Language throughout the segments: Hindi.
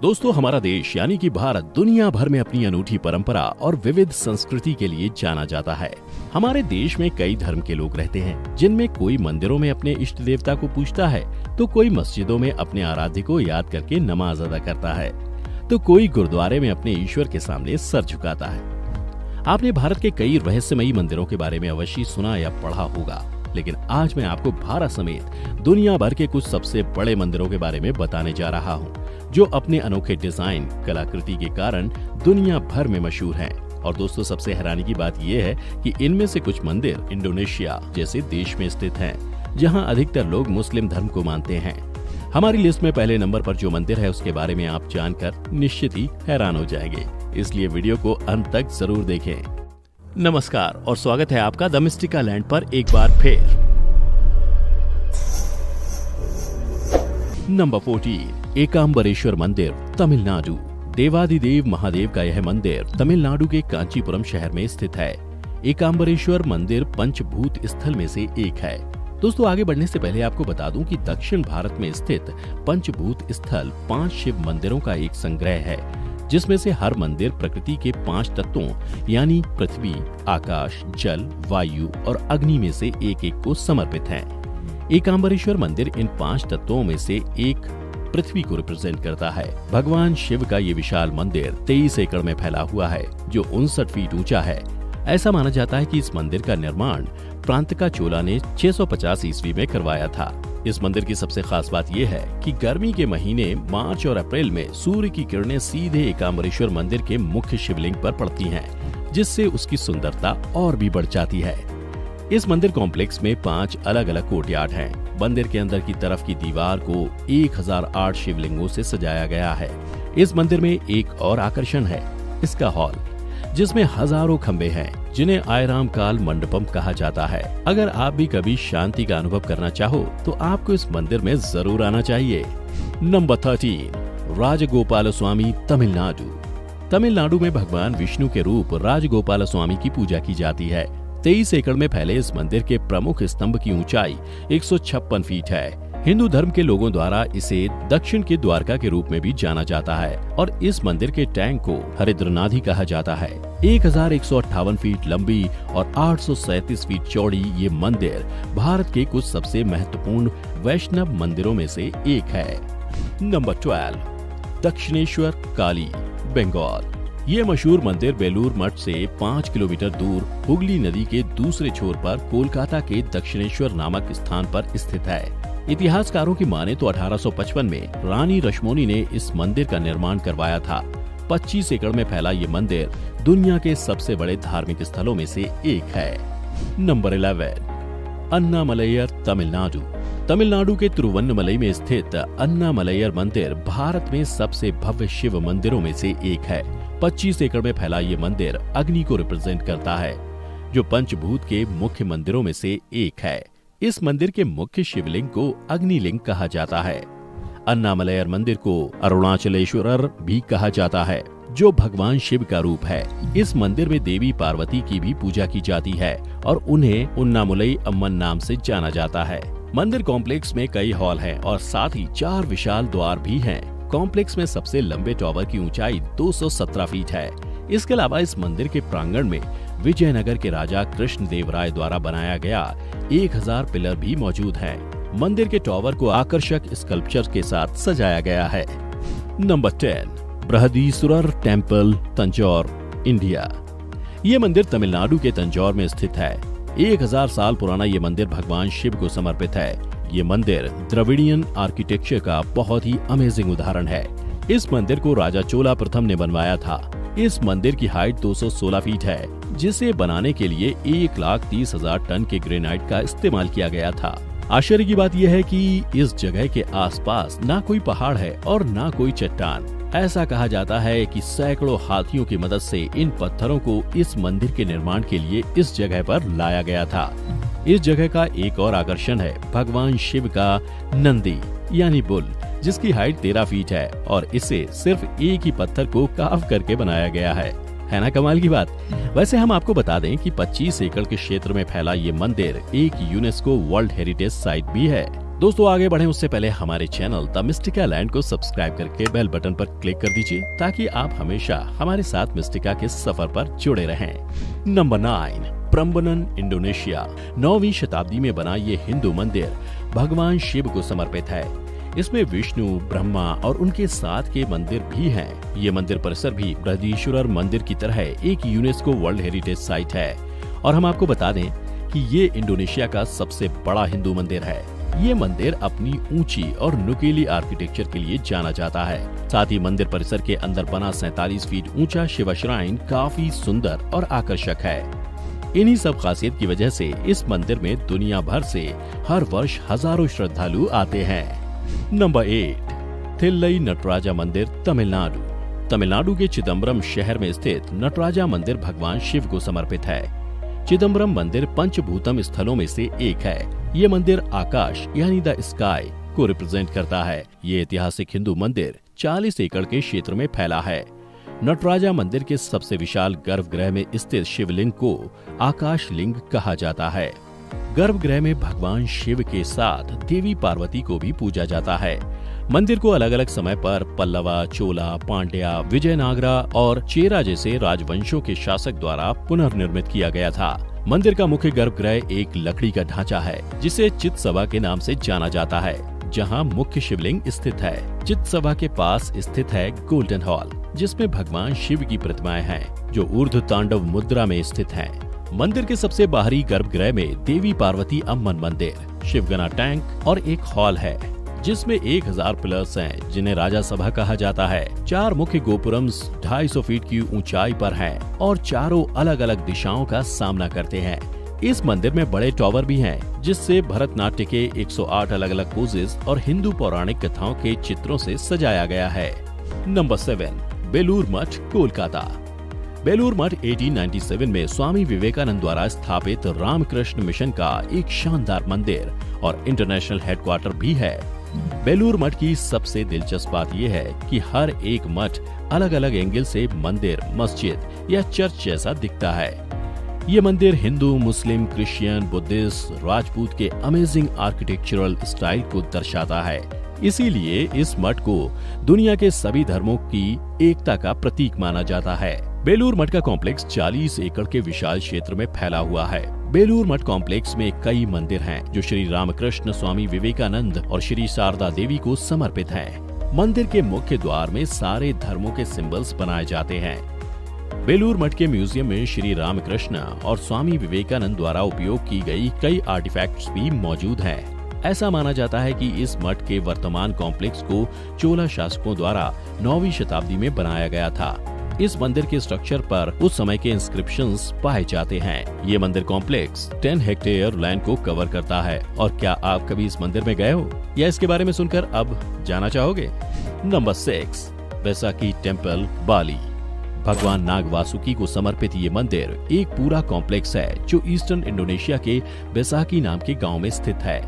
दोस्तों, हमारा देश यानी कि भारत दुनिया भर में अपनी अनूठी परंपरा और विविध संस्कृति के लिए जाना जाता है। हमारे देश में कई धर्म के लोग रहते हैं, जिनमें कोई मंदिरों में अपने इष्ट देवता को पूजता है, तो कोई मस्जिदों में अपने आराध्य को याद करके नमाज अदा करता है, तो कोई गुरुद्वारे में अपने ईश्वर के सामने सर झुकाता है। आपने भारत के कई रहस्यमयी मंदिरों के बारे में अवश्य सुना या पढ़ा होगा, लेकिन आज मैं आपको भारत समेत दुनिया भर के कुछ सबसे बड़े मंदिरों के बारे में बताने जा रहा हूँ, जो अपने अनोखे डिजाइन, कलाकृति के कारण दुनिया भर में मशहूर हैं। और दोस्तों, सबसे हैरानी की बात यह है कि इनमें से कुछ मंदिर इंडोनेशिया जैसे देश में स्थित हैं, जहां अधिकतर लोग मुस्लिम धर्म को मानते हैं। हमारी लिस्ट में पहले नंबर पर जो मंदिर है, उसके बारे में आप जानकर निश्चित ही हैरान हो जाएंगे, इसलिए वीडियो को अंत तक जरूर देखें। नमस्कार और स्वागत है आपका द मिस्टिका लैंड पर एक बार फिर। नंबर 14, एकाम्बरेश्वर मंदिर, तमिलनाडु। देवादिदेव महादेव का यह मंदिर तमिलनाडु के कांचीपुरम शहर में स्थित है। एकाम्बरेश्वर मंदिर पंचभूत स्थल में से एक है। दोस्तों, आगे बढ़ने से पहले आपको बता दूं कि दक्षिण भारत में स्थित पंचभूत स्थल 5 शिव मंदिरों का एक संग्रह है, जिसमें से हर मंदिर प्रकृति के 5 तत्वों यानी पृथ्वी, आकाश, जल, वायु और अग्नि में से एक को समर्पित है। एकाम्बरेश्वर मंदिर इन 5 तत्वों में से एक पृथ्वी को रिप्रेजेंट करता है। भगवान शिव का ये विशाल मंदिर 23 एकड़ में फैला हुआ है, जो 59 फीट ऊंचा है। ऐसा माना जाता है कि इस मंदिर का निर्माण प्रांतका चोला ने 650 ईस्वी में करवाया था। इस मंदिर की सबसे खास बात यह है कि गर्मी के महीने मार्च और अप्रैल में सूर्य की किरणें सीधे एकाम्बरेश्वर मंदिर के मुख्य शिवलिंग पर पड़ती हैं, जिससे उसकी सुंदरता और भी बढ़ जाती है। इस मंदिर कॉम्प्लेक्स में 5 अलग अलग कोर्टयार्ड हैं। मंदिर के अंदर की तरफ की दीवार को 1008 शिवलिंगों से सजाया गया है। इस मंदिर में एक और आकर्षण है, इसका हॉल, जिसमें हजारों खंबे हैं, जिन्हें आयराम काल मंडपम कहा जाता है। अगर आप भी कभी शांति का अनुभव करना चाहो, तो आपको इस मंदिर में जरूर आना चाहिए। नंबर 13, राजगोपाल स्वामी, तमिलनाडु। तमिलनाडु में भगवान विष्णु के रूप राजगोपाल स्वामी की पूजा की जाती है। 23 एकड़ में फैले इस मंदिर के प्रमुख स्तंभ की ऊंचाई 156 फीट है। हिंदू धर्म के लोगों द्वारा इसे दक्षिण के द्वारका के रूप में भी जाना जाता है और इस मंदिर के टैंक को हरिद्रनाथी कहा जाता है। 1158 फीट लंबी और 837 फीट चौड़ी ये मंदिर भारत के कुछ सबसे महत्वपूर्ण वैष्णव मंदिरों में से एक है। नंबर 12, दक्षिणेश्वर काली, बंगाल। ये मशहूर मंदिर बेलूर मठ से 5 किलोमीटर दूर हुगली नदी के दूसरे छोर पर कोलकाता के दक्षिणेश्वर नामक स्थान पर स्थित है। इतिहासकारों की माने तो 1855 में रानी रश्मोनी ने इस मंदिर का निर्माण करवाया था। 25 एकड़ में फैला ये मंदिर दुनिया के सबसे बड़े धार्मिक स्थलों में से एक है। नंबर 11, अन्नामलैयर, तमिलनाडु। तमिलनाडु के तिरुवन्नमलई में स्थित अन्नामलैयर मंदिर भारत में सबसे भव्य शिव मंदिरों में से एक है। 25 एकड़ में फैला ये मंदिर अग्नि को रिप्रेजेंट करता है, जो पंचभूत के मुख्य मंदिरों में से एक है। इस मंदिर के मुख्य शिवलिंग को अग्निलिंग कहा जाता है। अन्नामलैयर मंदिर को अरुणाचलेश्वरर भी कहा जाता है, जो भगवान शिव का रूप है। इस मंदिर में देवी पार्वती की भी पूजा की जाती है और उन्हें उन्नामुलई अम्मन नाम से जाना जाता है। मंदिर कॉम्प्लेक्स में कई हॉल हैं और साथ ही 4 विशाल द्वार भी हैं। कॉम्प्लेक्स में सबसे लंबे टॉवर की ऊंचाई 217 फीट है। इसके अलावा इस मंदिर के प्रांगण में विजयनगर के राजा कृष्ण देव राय द्वारा बनाया गया 1000 पिलर भी मौजूद हैं। मंदिर के टॉवर को आकर्षक स्कल्पचर के साथ सजाया गया है। Number 10, Brihadeeswarar temple, Tanjore, India. ये मंदिर तमिलनाडु के तंजौर में स्थित है। 1000 साल पुराना ये मंदिर भगवान शिव को समर्पित है। ये मंदिर द्रविडियन आर्किटेक्चर का बहुत ही अमेजिंग उदाहरण है। इस मंदिर को राजा चोला प्रथम ने बनवाया था। इस मंदिर की हाइट 216 फीट है, जिसे बनाने के लिए 1,30,000 टन के ग्रेनाइट का इस्तेमाल किया गया था। आश्चर्य की बात यह है कि इस जगह के आसपास ना कोई पहाड़ है और ना कोई चट्टान। ऐसा कहा जाता है कि सैकड़ों हाथियों की मदद से इन पत्थरों को इस मंदिर के निर्माण के लिए इस जगह पर लाया गया था। इस जगह का एक और आकर्षण है भगवान शिव का नंदी यानी बुल, जिसकी हाइट 13 फीट है और इसे सिर्फ एक ही पत्थर को कार्व करके बनाया गया है ना कमाल की बात। वैसे हम आपको बता दें कि 25 एकड़ के क्षेत्र में फैला ये मंदिर एक यूनेस्को वर्ल्ड हेरिटेज साइट भी है। दोस्तों आगे बढ़े उससे पहले हमारे चैनल द मिस्टिका लैंड को सब्सक्राइब करके बेल बटन पर क्लिक कर दीजिए ताकि आप हमेशा हमारे साथ मिस्टिका के सफर पर जुड़े रहें। Number 9, Prambanan, Indonesia. 9वीं शताब्दी में बना ये हिंदू मंदिर भगवान शिव को समर्पित है। इसमें विष्णु, ब्रह्मा और उनके साथ के मंदिर भी हैं। ये मंदिर परिसर भी बृहदीश्वरर मंदिर की तरह एक यूनेस्को वर्ल्ड हेरिटेज साइट है। और हम आपको बता दें कि ये इंडोनेशिया का सबसे बड़ा हिंदू मंदिर है। ये मंदिर अपनी ऊंची और नुकीली आर्किटेक्चर के लिए जाना जाता है। साथ ही मंदिर परिसर के अंदर बना 47 फीट ऊंचा शिव श्राइन काफी सुंदर और आकर्षक है। इन्हीं सब खासियत की वजह से इस मंदिर में दुनिया भर से हर वर्ष हजारों श्रद्धालु आते हैं। नंबर 8, थिल्लई नटराजा मंदिर, तमिलनाडु। तमिलनाडु के चिदम्बरम शहर में स्थित नटराजा मंदिर भगवान शिव को समर्पित है। चिदम्बरम मंदिर पंचभूतम स्थलों में से एक है। ये मंदिर आकाश यानी द स्काई को रिप्रेजेंट करता है। ये ऐतिहासिक हिंदू मंदिर 40 एकड़ के क्षेत्र में फैला है। नटराजा मंदिर के सबसे विशाल गर्भगृह में स्थित शिवलिंग को आकाश लिंग कहा जाता है। गर्भगृह में भगवान शिव के साथ देवी पार्वती को भी पूजा जाता है। मंदिर को अलग अलग समय पर पल्लवा, चोला, पांड्या, विजयनागरा और चेरा जैसे राजवंशों के शासक द्वारा पुनर्निर्मित किया गया था। मंदिर का मुख्य गर्भगृह एक लकड़ी का ढांचा है जिसे चित्सभा के नाम से जाना जाता है, जहां मुख्य शिवलिंग स्थित है। चित्सभा के पास स्थित है गोल्डन हॉल, जिसमें भगवान शिव की प्रतिमाएं हैं जो ऊर्ध्व तांडव मुद्रा में स्थित हैं। मंदिर के सबसे बाहरी गर्भगृह में देवी पार्वती अम्मन मंदिर, शिवगना टैंक और एक हॉल है जिसमें 1000 पिलर्स हैं जिन्हें राजा सभा कहा जाता है। 4 मुख्य गोपुरम्स 250 फीट की ऊंचाई पर हैं और चारों अलग अलग दिशाओं का सामना करते हैं। इस मंदिर में बड़े टॉवर भी हैं जिससे भरतनाट्य के 108 अलग अलग पोजेस और हिंदू पौराणिक कथाओं के चित्रों से सजाया गया है। नंबर 7, बेलूर मठ, कोलकाता। बेलूर मठ 1897 में स्वामी विवेकानंद द्वारा स्थापित रामकृष्ण मिशन का एक शानदार मंदिर और इंटरनेशनल हेडक्वार्टर भी है। बेलूर मठ की सबसे दिलचस्प बात यह है कि हर एक मठ अलग अलग एंगल से मंदिर, मस्जिद या चर्च जैसा दिखता है। ये मंदिर हिंदू, मुस्लिम, क्रिश्चियन, बुद्धिस्ट, राजपूत के अमेजिंग आर्किटेक्चरल स्टाइल को दर्शाता है। इसीलिए इस मठ को दुनिया के सभी धर्मों की एकता का प्रतीक माना जाता है। बेलूर मठ का कॉम्प्लेक्स 40 एकड़ के विशाल क्षेत्र में फैला हुआ है। बेलूर मठ कॉम्प्लेक्स में कई मंदिर हैं जो श्री रामकृष्ण, स्वामी विवेकानंद और श्री शारदा देवी को समर्पित हैं। मंदिर के मुख्य द्वार में सारे धर्मों के सिंबल्स बनाए जाते हैं। बेलूर मठ के म्यूजियम में श्री रामकृष्ण और स्वामी विवेकानंद द्वारा उपयोग की गई कई आर्टिफैक्ट्स भी मौजूद हैं। ऐसा माना जाता है कि इस मठ के वर्तमान कॉम्प्लेक्स को चोला शासकों द्वारा 9वीं शताब्दी में बनाया गया था। इस मंदिर के स्ट्रक्चर पर उस समय के इंस्क्रिप्शंस पाए जाते हैं। ये मंदिर कॉम्प्लेक्स 10 हेक्टेयर लैंड को कवर करता है। और क्या आप कभी इस मंदिर में गए हो या इसके बारे में सुनकर अब जाना चाहोगे? नंबर 6, बैसाखी टेम्पल, बाली। भगवान नाग वासुकी को समर्पित ये मंदिर एक पूरा कॉम्प्लेक्स है जो ईस्टर्न इंडोनेशिया के बैसाखी नाम के गाँव में स्थित है।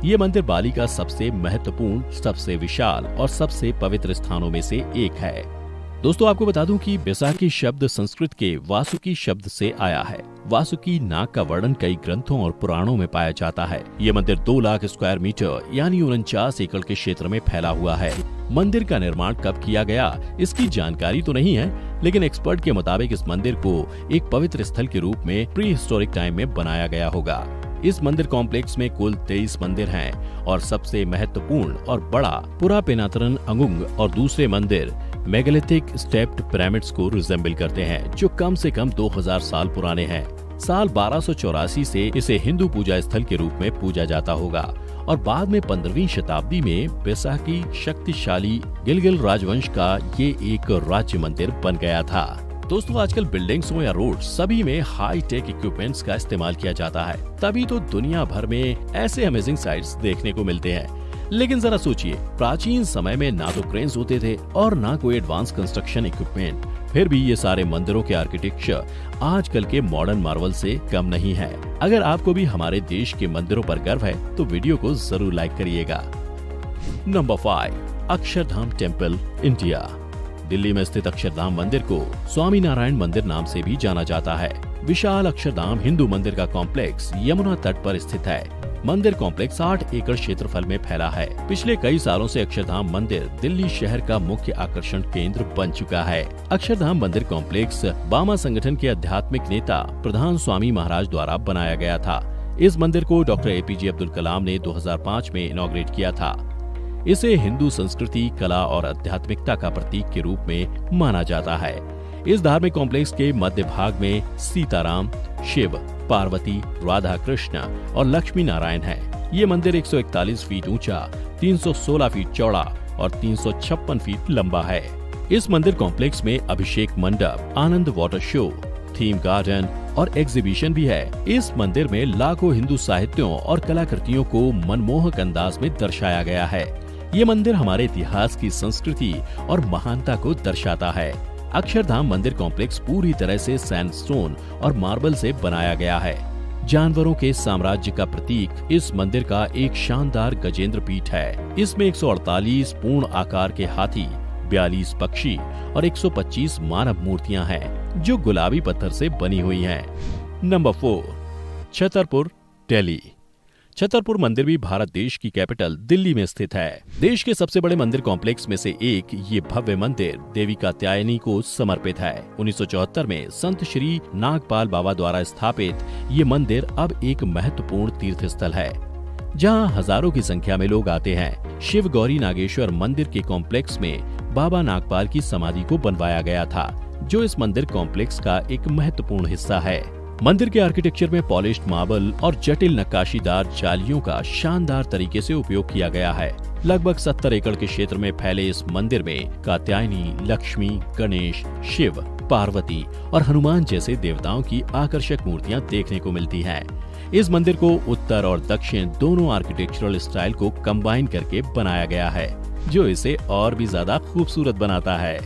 ये मंदिर बाली का सबसे महत्वपूर्ण, सबसे विशाल और सबसे पवित्र स्थानों में से एक है। दोस्तों आपको बता दूं कि बैसाखी शब्द संस्कृत के वासुकी शब्द से आया है। वासुकी नाग का वर्णन कई ग्रंथों और पुराणों में पाया जाता है। ये मंदिर 2 लाख स्क्वायर मीटर यानी 49 एकड़ के क्षेत्र में फैला हुआ है। मंदिर का निर्माण कब किया गया इसकी जानकारी तो नहीं है, लेकिन एक्सपर्ट के मुताबिक इस मंदिर को एक पवित्र स्थल के रूप में प्री हिस्टोरिक टाइम में बनाया गया होगा। इस मंदिर कॉम्प्लेक्स में कुल 23 मंदिर हैं और सबसे महत्वपूर्ण और बड़ा पुरापेनातरन अंगुंग और दूसरे मंदिर मेगालिथिक स्टेप्ड पिरामिड्स को रिजेंबल करते हैं जो कम से कम 2000 साल पुराने हैं। साल 1284 से इसे हिंदू पूजा स्थल के रूप में पूजा जाता होगा और बाद में 15वीं शताब्दी में बैसाखी शक्तिशाली गिलगिल राजवंश का ये एक राज्य मंदिर बन गया था। दोस्तों आजकल बिल्डिंग्स हो या रोड सभी में हाई टेक इक्विपमेंट्स का इस्तेमाल किया जाता है, तभी तो दुनिया भर में ऐसे अमेजिंग साइट्स देखने को मिलते हैं। लेकिन जरा सोचिए, प्राचीन समय में ना तो क्रेन्स होते थे और ना कोई एडवांस कंस्ट्रक्शन इक्विपमेंट, फिर भी ये सारे मंदिरों के आर्किटेक्चर आजकल के मॉडर्न मार्वल से कम नहीं है। अगर आपको भी हमारे देश के मंदिरों पर गर्व है तो वीडियो को जरूर लाइक करिएगा। Number 5, Akshardham temple, India. Delhi में स्थित अक्षरधाम मंदिर को स्वामी नारायण मंदिर नाम से भी जाना जाता है। विशाल अक्षरधाम हिंदू मंदिर का कॉम्प्लेक्स यमुना तट पर स्थित है। मंदिर कॉम्प्लेक्स 8 एकड़ क्षेत्रफल में फैला है। पिछले कई सालों से अक्षरधाम मंदिर दिल्ली शहर का मुख्य आकर्षण केंद्र बन चुका है। अक्षरधाम मंदिर कॉम्प्लेक्स बामा संगठन के आध्यात्मिक नेता प्रधान स्वामी महाराज द्वारा बनाया गया था। इस मंदिर को डॉक्टर APJ अब्दुल कलाम ने 2005 में इनॉग्रेट किया था। इसे हिंदू संस्कृति, कला और आध्यात्मिकता का प्रतीक के रूप में माना जाता है। इस धार्मिक कॉम्प्लेक्स के मध्य भाग में सीताराम, शिव, पार्वती, राधा कृष्ण और लक्ष्मी नारायण है। ये मंदिर 141 फीट ऊंचा, 316 फीट चौड़ा और 356 फीट लंबा है। इस मंदिर कॉम्प्लेक्स में अभिषेक मंडप, आनंद वाटर शो, थीम गार्डन और एग्जीबिशन भी है। इस मंदिर में लाखों हिंदू साहित्यों और कलाकृतियों को मनमोहक अंदाज में दर्शाया गया है। ये मंदिर हमारे इतिहास की संस्कृति और महानता को दर्शाता है। अक्षरधाम मंदिर कॉम्प्लेक्स पूरी तरह से सैंडस्टोन और मार्बल से बनाया गया है। जानवरों के साम्राज्य का प्रतीक इस मंदिर का एक शानदार गजेंद्र पीठ है। इसमें 148 पूर्ण आकार के हाथी, 42 पक्षी और 125 मानव मूर्तियां हैं, जो गुलाबी पत्थर से बनी हुई हैं। नंबर 4, छतरपुर, दिल्ली। छतरपुर मंदिर भी भारत देश की कैपिटल दिल्ली में स्थित है। देश के सबसे बड़े मंदिर कॉम्प्लेक्स में से एक ये भव्य मंदिर देवी कात्यायनी को समर्पित है। 1974 में संत श्री नागपाल बाबा द्वारा स्थापित ये मंदिर अब एक महत्वपूर्ण तीर्थ स्थल है, जहां हजारों की संख्या में लोग आते हैं। शिव गौरी नागेश्वर मंदिर के कॉम्प्लेक्स में बाबा नागपाल की समाधि को बनवाया गया था, जो इस मंदिर कॉम्प्लेक्स का एक महत्वपूर्ण हिस्सा है। मंदिर के आर्किटेक्चर में पॉलिश्ड मार्बल और जटिल नक्काशीदार जालियों का शानदार तरीके से उपयोग किया गया है। लगभग 70 एकड़ के क्षेत्र में फैले इस मंदिर में कात्यायनी, लक्ष्मी, गणेश, शिव, पार्वती और हनुमान जैसे देवताओं की आकर्षक मूर्तियां देखने को मिलती हैं। इस मंदिर को उत्तर और दक्षिण दोनों आर्किटेक्चरल स्टाइल को कंबाइन करके बनाया गया है, जो इसे और भी ज्यादा खूबसूरत बनाता है।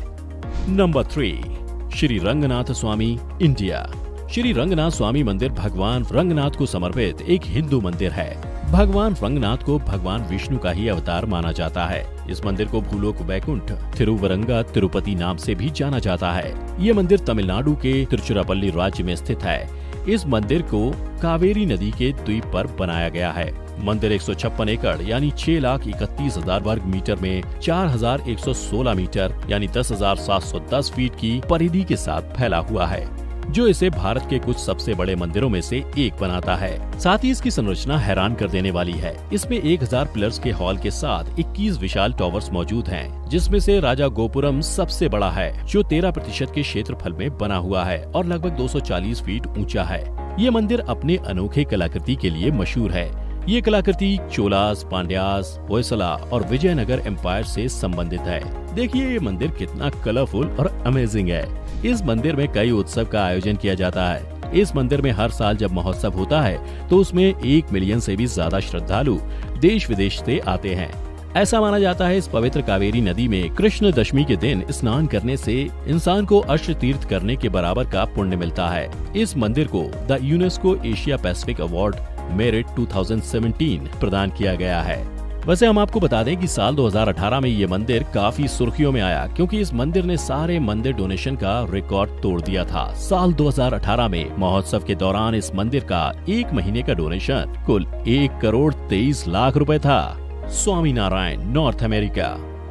नंबर 3, श्री रंगनाथ स्वामी, इंडिया। श्री रंगनाथ स्वामी मंदिर भगवान रंगनाथ को समर्पित एक हिंदू मंदिर है। भगवान रंगनाथ को भगवान विष्णु का ही अवतार माना जाता है। इस मंदिर को भूलोक वैकुंठ थिरुवरंगा तिरुपति नाम से भी जाना जाता है। ये मंदिर तमिलनाडु के तिरुचिरापल्ली राज्य में स्थित है। इस मंदिर को कावेरी नदी के द्वीप पर बनाया गया है। मंदिर 156 एकड़ यानी 6,31,000 वर्ग मीटर में 4,116 मीटर यानी 10,710 फीट की परिधि के साथ फैला हुआ है, जो इसे भारत के कुछ सबसे बड़े मंदिरों में से एक बनाता है। साथ ही इसकी संरचना हैरान कर देने वाली है। इसमें 1000 पिलर्स के हॉल के साथ 21 विशाल टॉवर्स मौजूद हैं, जिसमें से राजा गोपुरम सबसे बड़ा है, जो 13% के क्षेत्रफल में बना हुआ है और लगभग 240 फीट ऊंचा है। ये मंदिर अपने अनोखे कलाकृति के लिए मशहूर है। ये कलाकृति चोलास, पांड्यास, होयसला और विजयनगर एम्पायर से संबंधित है। देखिए ये मंदिर कितना कलरफुल और अमेजिंग है। इस मंदिर में कई उत्सव का आयोजन किया जाता है। इस मंदिर में हर साल जब महोत्सव होता है तो उसमें 1 मिलियन से भी ज्यादा श्रद्धालु देश विदेश से आते हैं। ऐसा माना जाता है इस पवित्र कावेरी नदी में कृष्ण दशमी के दिन स्नान करने से इंसान को अष्ट तीर्थ करने के बराबर का पुण्य मिलता है। इस मंदिर को the UNESCO Asia Pacific award merit 2017 प्रदान किया गया है। वैसे हम आपको बता दें कि साल 2018 में ये मंदिर काफी सुर्खियों में आया, क्योंकि इस मंदिर ने सारे मंदिर डोनेशन का रिकॉर्ड तोड़ दिया था। साल 2018 में महोत्सव के दौरान इस मंदिर का 1 महीने का डोनेशन कुल 1,23,00,000 रुपए था। Swami Narayan, north America.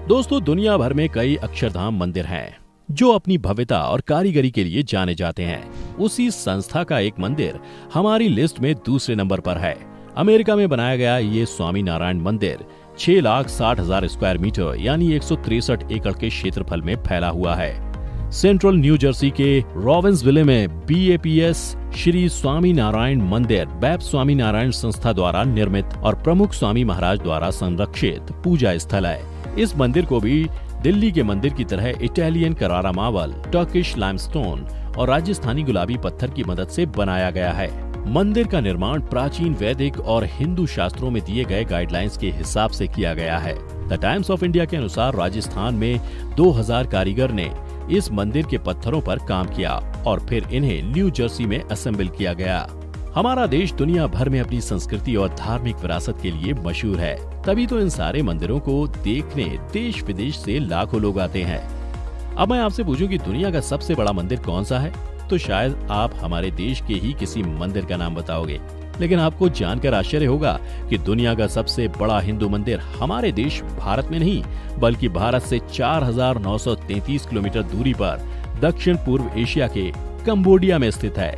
दोस्तों, दुनिया भर में कई अक्षरधाम मंदिर हैं जो अपनी भव्यता और कारीगरी के लिए जाने जाते हैं। उसी संस्था का एक मंदिर हमारी लिस्ट में दूसरे नंबर पर है। अमेरिका में बनाया गया ये स्वामी नारायण मंदिर 6,60,000 स्क्वायर मीटर यानी 163 एकड़ के क्षेत्रफल में फैला हुआ है। सेंट्रल न्यू जर्सी के रॉबिन्सविले में BAPS श्री स्वामी नारायण मंदिर बैप स्वामी नारायण संस्था द्वारा निर्मित और प्रमुख स्वामी महाराज द्वारा संरक्षित पूजा स्थल है। इस मंदिर को भी दिल्ली के मंदिर की तरह इटालियन करारा मार्बल, टर्किश लाइमस्टोन और राजस्थानी गुलाबी पत्थर की मदद से बनाया गया है। मंदिर का निर्माण प्राचीन वैदिक और हिंदू शास्त्रों में दिए गए गाइडलाइंस के हिसाब से किया गया है। द टाइम्स ऑफ इंडिया के अनुसार राजस्थान में 2000 कारीगर ने इस मंदिर के पत्थरों पर काम किया और फिर इन्हें न्यू जर्सी में असेंबल किया गया। हमारा देश दुनिया भर में अपनी संस्कृति और धार्मिक विरासत के लिए मशहूर है, तभी तो इन सारे मंदिरों को देखने देश विदेश से लाखों लोग आते हैं। अब मैं आपसे पूछूं कि दुनिया का सबसे बड़ा मंदिर कौन सा है, तो शायद आप हमारे देश के ही किसी मंदिर का नाम बताओगे। लेकिन आपको जानकर आश्चर्य होगा कि दुनिया का सबसे बड़ा हिंदू मंदिर हमारे देश भारत में नहीं, बल्कि भारत से 4,933 किलोमीटर दूरी पर दक्षिण पूर्व एशिया के कंबोडिया में स्थित है।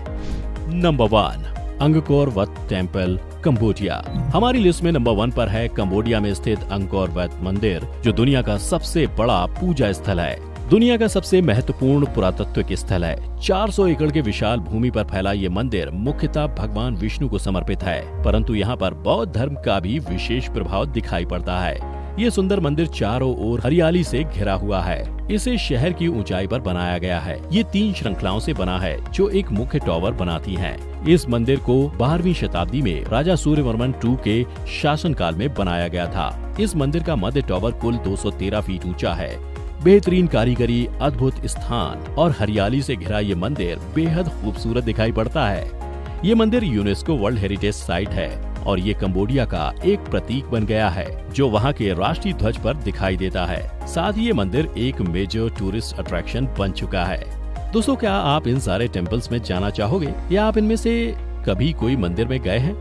नंबर 1, अंगकोर वत टेम्पल, कंबोडिया। हमारी लिस्ट में नंबर 1 पर है कंबोडिया में स्थित अंगकोर वत मंदिर, जो दुनिया का सबसे बड़ा पूजा स्थल है। दुनिया का सबसे महत्वपूर्ण पुरातत्विक स्थल है। 400 एकड़ के विशाल भूमि पर फैला ये मंदिर मुख्यतः भगवान विष्णु को समर्पित है, परंतु यहाँ पर बौद्ध धर्म का भी विशेष प्रभाव दिखाई पड़ता है। ये सुंदर मंदिर चारों ओर हरियाली से घिरा हुआ है। इसे शहर की ऊंचाई पर बनाया गया है। ये 3 श्रृंखलाओं से बना है, जो एक मुख्य टॉवर बनाती हैं। इस मंदिर को 12वीं शताब्दी में राजा सूर्यवर्मन II के शासनकाल में बनाया गया था। इस मंदिर का मध्य टॉवर कुल 213 फीट ऊंचा है। बेहतरीन कारीगरी, अद्भुत स्थान और हरियाली से घिरा ये मंदिर बेहद खूबसूरत दिखाई पड़ता है। ये मंदिर यूनेस्को वर्ल्ड हेरिटेज साइट है और ये कंबोडिया का एक प्रतीक बन गया है, जो वहाँ के राष्ट्रीय ध्वज पर दिखाई देता है। साथ ही ये मंदिर एक मेजर टूरिस्ट अट्रैक्शन बन चुका है। दोस्तों, क्या आप इन सारे टेम्पल्स में जाना चाहोगे या आप इनमें से कभी कोई मंदिर में गए हैं?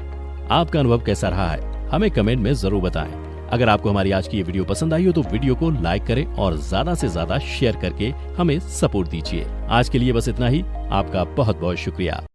आपका अनुभव कैसा रहा है, हमें कमेंट में जरूर बताएं। अगर आपको हमारी आज की ये वीडियो पसंद आई हो तो वीडियो को लाइक करें और ज्यादा से ज्यादा शेयर करके हमें सपोर्ट दीजिए। आज के लिए बस इतना ही। आपका बहुत बहुत शुक्रिया।